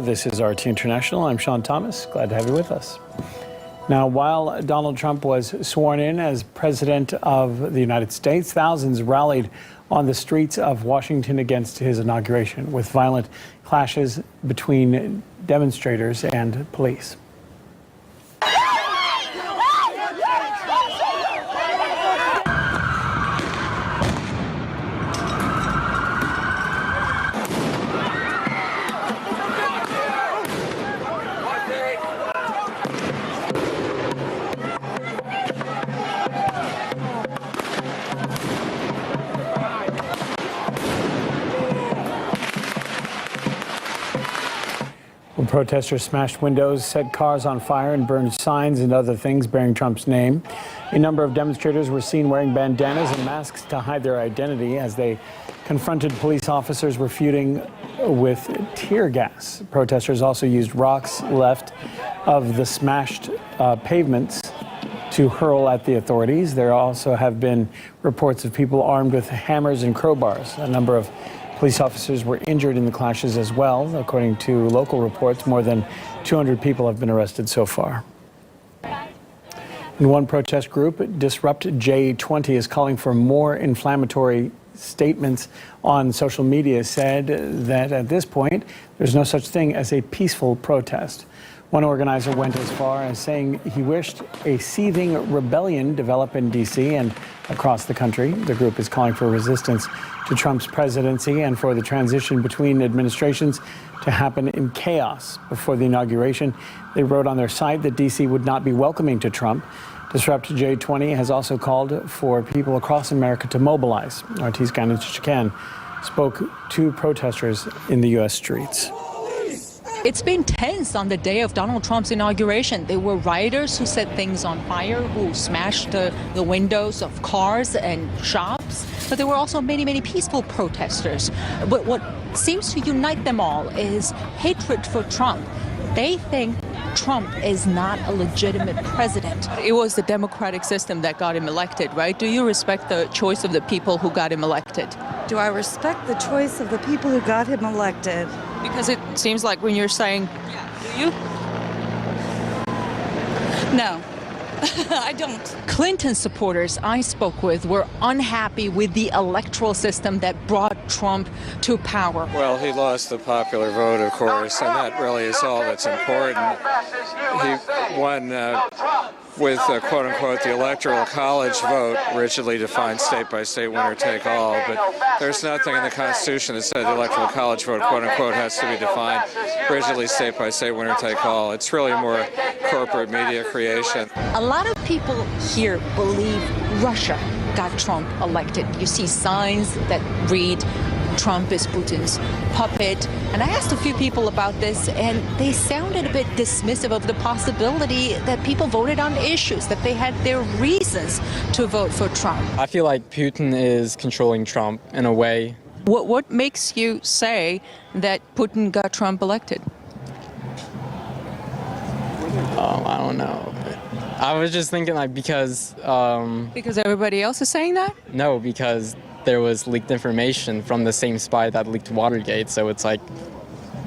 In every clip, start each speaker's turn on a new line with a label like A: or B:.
A: This is RT International. I'm Sean Thomas. Glad to have you with us. Now, while Donald Trump was sworn in as president of the United States, thousands rallied on the streets of Washington against his inauguration, with violent clashes between demonstrators and police. Protesters smashed windows, set cars on fire, and burned signs and other things bearing Trump's name. A number of demonstrators were seen wearing bandanas and masks to hide their identity as they confronted police officers refuting with tear gas. Protesters also used rocks left of the smashed pavements to hurl at the authorities. There also have been reports of people armed with hammers and crowbars. A number of police officers were injured in the clashes as well. According to local reports, more than 200 people have been arrested so far. And one protest group, Disrupt J20, is calling for more inflammatory statements on social media, said that at this point, there's no such thing as a peaceful protest. One organizer went as far as saying he wished a seething rebellion develop in D.C. and across the country. The group is calling for resistance to Trump's presidency and for the transition between administrations to happen in chaos before the inauguration. They wrote on their site that D.C. would not be welcoming to Trump. Disrupt J20 has also called for people across America to mobilize. RT's Guyana Chican spoke to protesters in the U.S. streets.
B: It's been tense on the day of Donald Trump's inauguration. There were rioters who set things on fire, who smashed the windows of cars and shops. But there were also many peaceful protesters. But what seems to unite them all is hatred for Trump. They think Trump is not a legitimate president. It was the democratic system that got him elected, right? Do you respect the choice of the people who got him elected?
C: Do I respect the choice of the people who got him elected?
B: Because it seems like when you're saying, yeah, do you?
C: No, I don't.
B: Clinton supporters I spoke with were unhappy with the electoral system that brought Trump to power.
D: Well, he lost the popular vote, of course, and that really is all that's important. He won with, quote-unquote, the Electoral College vote, rigidly defined state-by-state winner-take-all. But there's nothing in the Constitution that said the Electoral College vote, quote-unquote, has to be defined rigidly state-by-state winner-take-all. It's really more corporate media creation.
B: A lot of people here believe Russia got Trump elected. You see signs that read, Trump is Putin's puppet. And I asked a few people about this, and they sounded a bit dismissive of the possibility that people voted on issues, that they had their reasons to vote for Trump.
E: I feel like Putin is controlling Trump in a way.
B: What makes you say that Putin got Trump elected?
E: I don't know. I was just thinking, like, because...
B: Because everybody else is saying that?
E: No, because there was leaked information from the same spy that leaked Watergate, so it's like...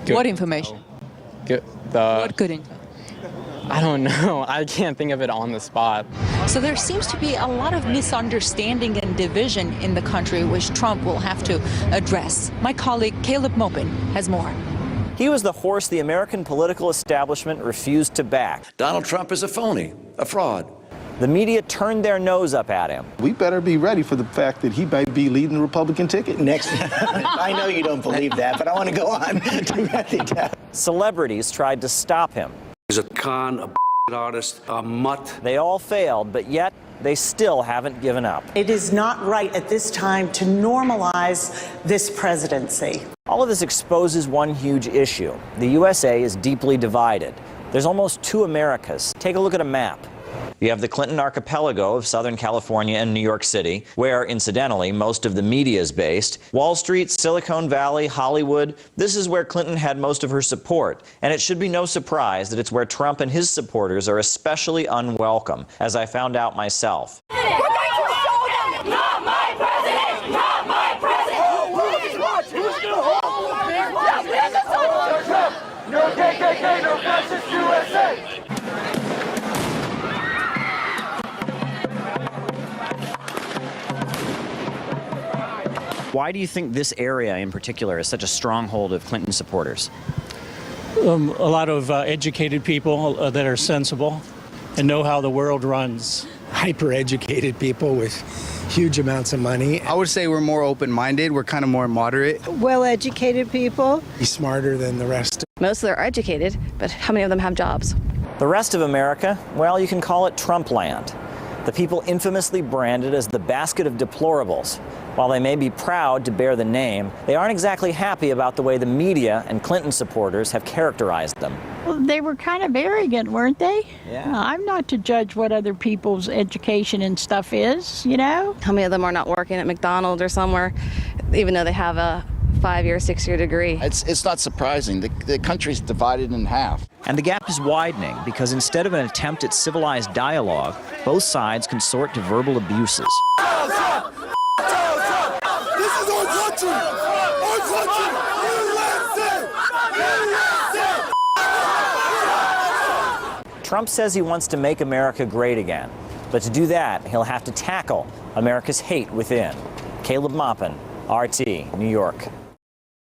E: Good.
B: What information?
E: Good.
B: What good information?
E: I don't know. I can't think of it on the spot.
B: So there seems to be a lot of misunderstanding and division in the country, which Trump will have to address. My colleague Caleb Mopin has more.
F: He was the horse the American political establishment refused to back.
G: Donald Trump is a phony, a fraud.
F: The media turned their nose up at him.
H: We better be ready for the fact that he might be leading the Republican ticket.
I: Next, I know you don't believe that, but I want to go on.
F: Celebrities tried to stop him.
G: He's a con, a artist, a mutt.
F: They all failed, but yet they still haven't given up.
J: It is not right at this time to normalize this presidency.
F: All of this exposes one huge issue. The USA is deeply divided. There's almost two Americas. Take a look at a map. You have the Clinton archipelago of Southern California and New York City, where, incidentally, most of the media is based. Wall Street, Silicon Valley, Hollywood, this is where Clinton had most of her support. And it should be no surprise that it's where Trump and his supporters are especially unwelcome, as I found out myself.
K: We're going to show them, not my president, not my president. Who's going to hold? KKK, no fascist USA.
F: Why do you think this area in particular is such a stronghold of Clinton supporters?
L: A lot of educated people that are sensible and know how the world runs.
M: Hyper-educated people with huge amounts of money.
N: I would say we're more open-minded. We're kind of more moderate.
C: Well-educated people.
M: He's smarter than the rest.
O: Most of them are educated, but how many of them have jobs?
F: The rest of America, well, you can call it Trump land. The people infamously branded as the basket of deplorables. While they may be proud to bear the name, they aren't exactly happy about the way the media and Clinton supporters have characterized them.
P: Well, they were kind of arrogant, weren't they?
F: Yeah.
P: I'm not to judge what other people's education and stuff is, you know?
O: How many of them are not working at McDonald's or somewhere, even though they have a 5-year, 6-year degree?
Q: It's not surprising. The country's divided in half.
F: And the gap is widening because instead of an attempt at civilized dialogue, both sides consort to verbal abuses.
K: This is our country! Our country! USA!
F: Trump says he wants to make America great again. But to do that, he'll have to tackle America's hate within. Caleb Maupin, RT, New York.